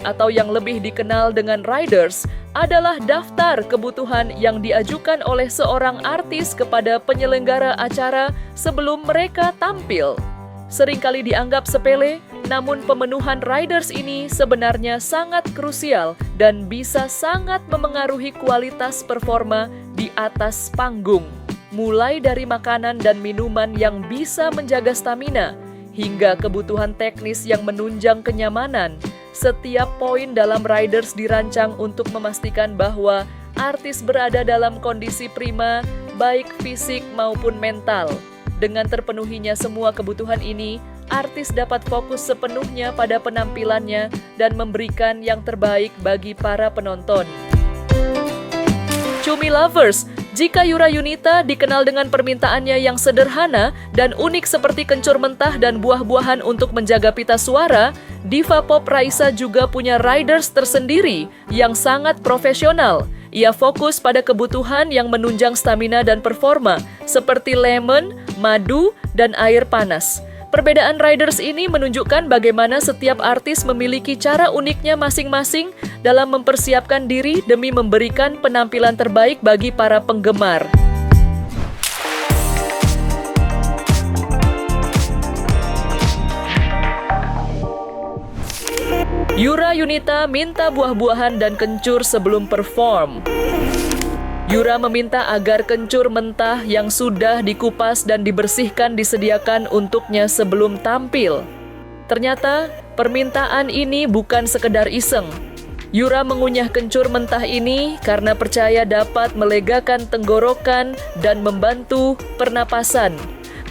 atau yang lebih dikenal dengan riders adalah daftar kebutuhan yang diajukan oleh seorang artis kepada penyelenggara acara sebelum mereka tampil. Seringkali dianggap sepele, namun pemenuhan riders ini sebenarnya sangat krusial dan bisa sangat memengaruhi kualitas performa di atas panggung. Mulai dari makanan dan minuman yang bisa menjaga stamina, hingga kebutuhan teknis yang menunjang kenyamanan. Setiap poin dalam riders dirancang untuk memastikan bahwa artis berada dalam kondisi prima, baik fisik maupun mental. Dengan terpenuhinya semua kebutuhan ini, artis dapat fokus sepenuhnya pada penampilannya dan memberikan yang terbaik bagi para penonton. Cumi Lovers, jika Yura Yunita dikenal dengan permintaannya yang sederhana dan unik seperti kencur mentah dan buah-buahan untuk menjaga pita suara, diva pop Raisa juga punya riders tersendiri yang sangat profesional. Ia fokus pada kebutuhan yang menunjang stamina dan performa, seperti lemon, madu, dan air panas. Perbedaan riders ini menunjukkan bagaimana setiap artis memiliki cara uniknya masing-masing dalam mempersiapkan diri demi memberikan penampilan terbaik bagi para penggemar. Yura Yunita minta buah-buahan dan kencur sebelum perform. Yura meminta agar kencur mentah yang sudah dikupas dan dibersihkan disediakan untuknya sebelum tampil. Ternyata, permintaan ini bukan sekedar iseng. Yura mengunyah kencur mentah ini karena percaya dapat melegakan tenggorokan dan membantu pernapasan.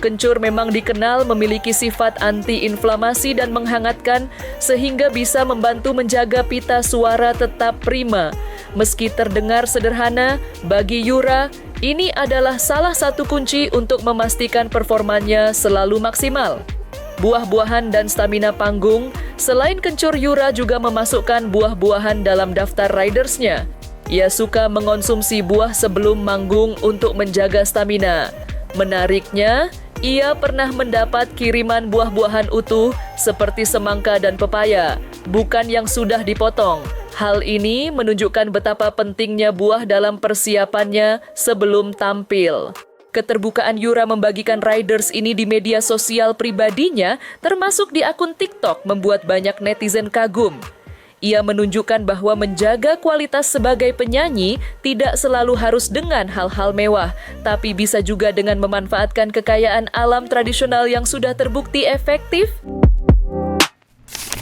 Kencur memang dikenal memiliki sifat anti-inflamasi dan menghangatkan, sehingga bisa membantu menjaga pita suara tetap prima. Meski terdengar sederhana, bagi Yura, ini adalah salah satu kunci untuk memastikan performanya selalu maksimal. Buah-buahan dan stamina panggung, selain kencur, Yura juga memasukkan buah-buahan dalam daftar ridersnya. Ia suka mengonsumsi buah sebelum manggung untuk menjaga stamina. Menariknya, ia pernah mendapat kiriman buah-buahan utuh seperti semangka dan pepaya, bukan yang sudah dipotong. Hal ini menunjukkan betapa pentingnya buah dalam persiapannya sebelum tampil. Keterbukaan Yura membagikan riders ini di media sosial pribadinya, termasuk di akun TikTok, membuat banyak netizen kagum. Ia menunjukkan bahwa menjaga kualitas sebagai penyanyi tidak selalu harus dengan hal-hal mewah, tapi bisa juga dengan memanfaatkan kekayaan alam tradisional yang sudah terbukti efektif.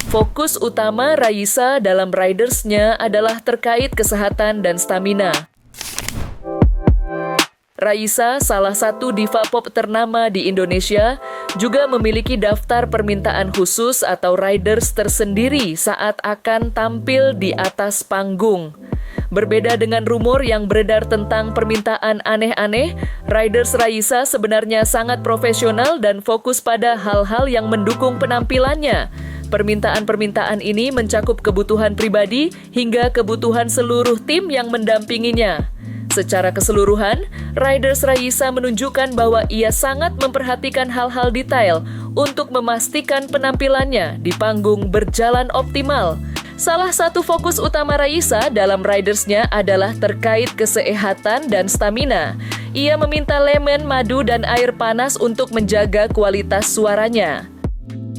Fokus utama Raisa dalam ridersnya adalah terkait kesehatan dan stamina. Raisa, salah satu diva pop ternama di Indonesia, juga memiliki daftar permintaan khusus atau riders tersendiri saat akan tampil di atas panggung. Berbeda dengan rumor yang beredar tentang permintaan aneh-aneh, riders Raisa sebenarnya sangat profesional dan fokus pada hal-hal yang mendukung penampilannya. Permintaan-permintaan ini mencakup kebutuhan pribadi hingga kebutuhan seluruh tim yang mendampinginya. Secara keseluruhan, riders Raisa menunjukkan bahwa ia sangat memperhatikan hal-hal detail untuk memastikan penampilannya di panggung berjalan optimal. Salah satu fokus utama Raisa dalam ridersnya adalah terkait kesehatan dan stamina. Ia meminta lemon, madu, dan air panas untuk menjaga kualitas suaranya.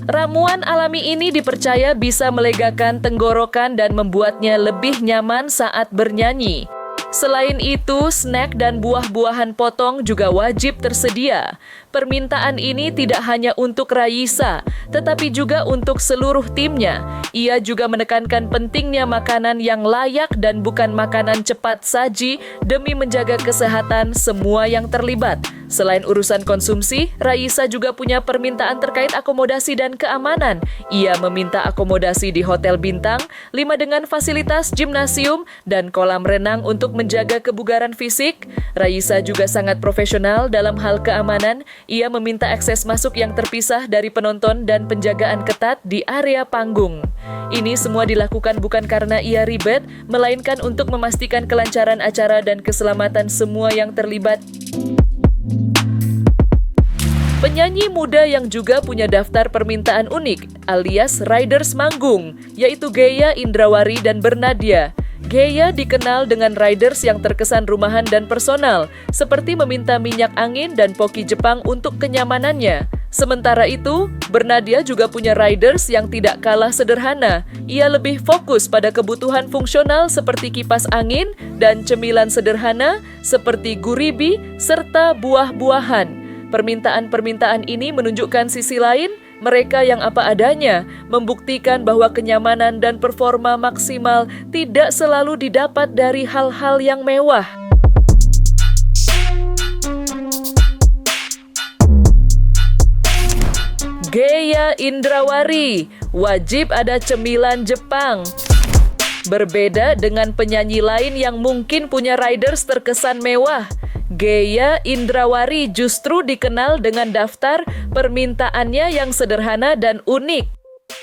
Ramuan alami ini dipercaya bisa melegakan tenggorokan dan membuatnya lebih nyaman saat bernyanyi. Selain itu, snack dan buah-buahan potong juga wajib tersedia. Permintaan ini tidak hanya untuk Raisa, tetapi juga untuk seluruh timnya. Ia juga menekankan pentingnya makanan yang layak dan bukan makanan cepat saji demi menjaga kesehatan semua yang terlibat. Selain urusan konsumsi, Raisa juga punya permintaan terkait akomodasi dan keamanan. Ia meminta akomodasi di hotel bintang 5 dengan fasilitas gimnasium dan kolam renang untuk menjaga kebugaran fisik. Raisa juga sangat profesional dalam hal keamanan. Ia meminta akses masuk yang terpisah dari penonton dan penjagaan ketat di area panggung. Ini semua dilakukan bukan karena ia ribet, melainkan untuk memastikan kelancaran acara dan keselamatan semua yang terlibat. Penyanyi muda yang juga punya daftar permintaan unik alias riders manggung, yaitu Gea Indrawari dan Bernadia. Gea dikenal dengan riders yang terkesan rumahan dan personal, seperti meminta minyak angin dan poki Jepang untuk kenyamanannya. Sementara itu, Bernadia juga punya riders yang tidak kalah sederhana. Ia lebih fokus pada kebutuhan fungsional seperti kipas angin dan cemilan sederhana seperti guribi serta buah-buahan. Permintaan-permintaan ini menunjukkan sisi lain, mereka yang apa adanya, membuktikan bahwa kenyamanan dan performa maksimal tidak selalu didapat dari hal-hal yang mewah. Gea Indrawari, wajib ada cemilan Jepang. Berbeda dengan penyanyi lain yang mungkin punya riders terkesan mewah, Gea Indrawari justru dikenal dengan daftar permintaannya yang sederhana dan unik.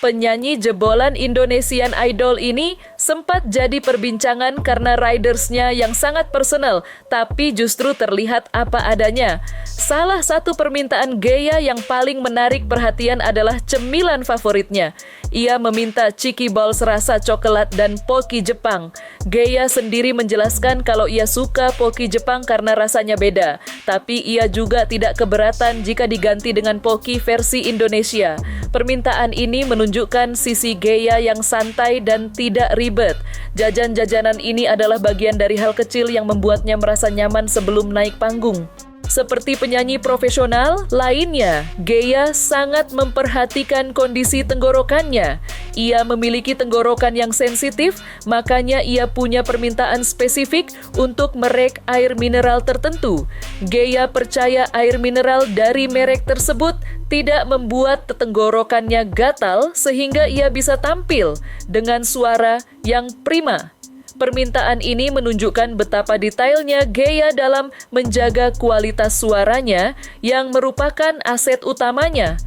Penyanyi jebolan Indonesian Idol ini sempat jadi perbincangan karena ridersnya yang sangat personal, tapi justru terlihat apa adanya. Salah satu permintaan Gea yang paling menarik perhatian adalah cemilan favoritnya. Ia meminta Chiki Balls rasa coklat dan poki Jepang. Gea sendiri menjelaskan kalau ia suka poki Jepang karena rasanya beda, tapi ia juga tidak keberatan jika diganti dengan poki versi Indonesia. Permintaan ini menunjukkan sisi Gea yang santai dan tidak ribet. Jajan-jajanan ini adalah bagian dari hal kecil yang membuatnya merasa nyaman sebelum naik panggung. Seperti penyanyi profesional lainnya, Gea sangat memperhatikan kondisi tenggorokannya. Ia memiliki tenggorokan yang sensitif, makanya ia punya permintaan spesifik untuk merek air mineral tertentu. Gea percaya air mineral dari merek tersebut tidak membuat tenggorokannya gatal sehingga ia bisa tampil dengan suara yang prima. Permintaan ini menunjukkan betapa detailnya Gea dalam menjaga kualitas suaranya yang merupakan aset utamanya.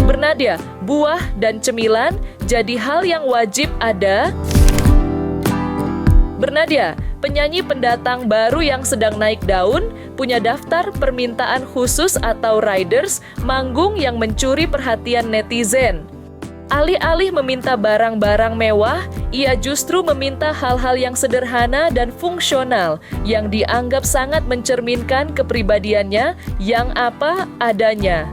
Bernadia, buah dan cemilan jadi hal yang wajib ada. Bernadia, penyanyi pendatang baru yang sedang naik daun, punya daftar permintaan khusus atau riders manggung yang mencuri perhatian netizen. Alih-alih meminta barang-barang mewah, ia justru meminta hal-hal yang sederhana dan fungsional yang dianggap sangat mencerminkan kepribadiannya yang apa adanya.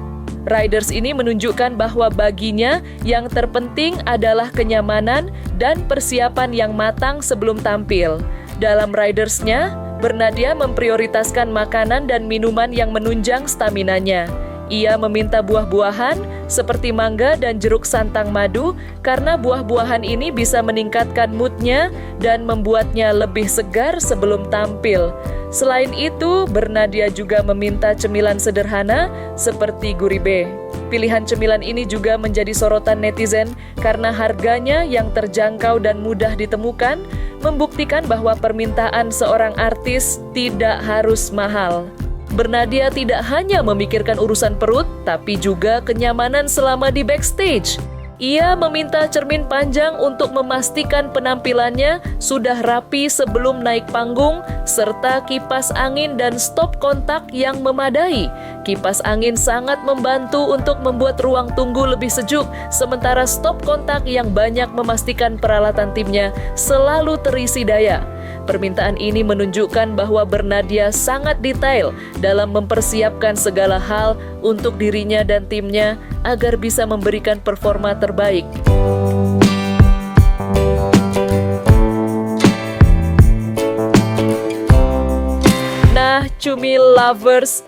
Riders ini menunjukkan bahwa baginya yang terpenting adalah kenyamanan dan persiapan yang matang sebelum tampil. Dalam ridersnya, Bernadia memprioritaskan makanan dan minuman yang menunjang staminanya. Ia meminta buah-buahan seperti mangga dan jeruk santang madu karena buah-buahan ini bisa meningkatkan moodnya dan membuatnya lebih segar sebelum tampil. Selain itu, Bernadia juga meminta cemilan sederhana seperti guribe. Pilihan cemilan ini juga menjadi sorotan netizen karena harganya yang terjangkau dan mudah ditemukan, membuktikan bahwa permintaan seorang artis tidak harus mahal. Bernadia tidak hanya memikirkan urusan perut, tapi juga kenyamanan selama di backstage. Ia meminta cermin panjang untuk memastikan penampilannya sudah rapi sebelum naik panggung, serta kipas angin dan stop kontak yang memadai. Kipas angin sangat membantu untuk membuat ruang tunggu lebih sejuk, sementara stop kontak yang banyak memastikan peralatan timnya selalu terisi daya. Permintaan ini menunjukkan bahwa Bernadia sangat detail dalam mempersiapkan segala hal untuk dirinya dan timnya agar bisa memberikan performa terbaik. Nah, Cumil Lovers,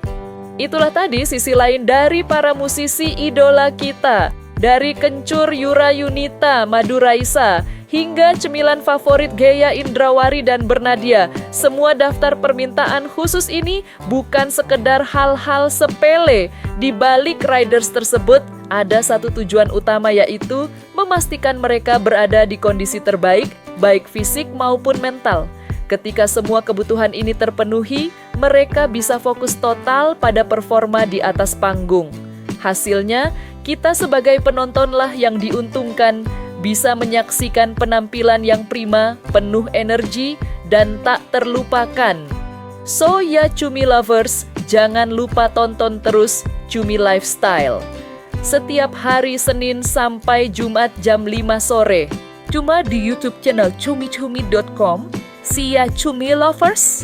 itulah tadi sisi lain dari para musisi idola kita. Dari kencur Yura Yunita, Madu Raisa, hingga cemilan favorit Gea Indrawari dan Bernadia. Semua daftar permintaan khusus ini bukan sekedar hal-hal sepele. Di balik riders tersebut ada satu tujuan utama, yaitu memastikan mereka berada di kondisi terbaik, baik fisik maupun mental. Ketika semua kebutuhan ini terpenuhi, mereka bisa fokus total pada performa di atas panggung. Hasilnya, kita sebagai penontonlah yang diuntungkan, bisa menyaksikan penampilan yang prima, penuh energi, dan tak terlupakan. So ya Cumi Lovers, jangan lupa tonton terus @cumi lifestyle. Setiap hari Senin sampai Jumat jam 5 sore. Cuma di YouTube channel cumicumi.com. See ya Cumi Lovers!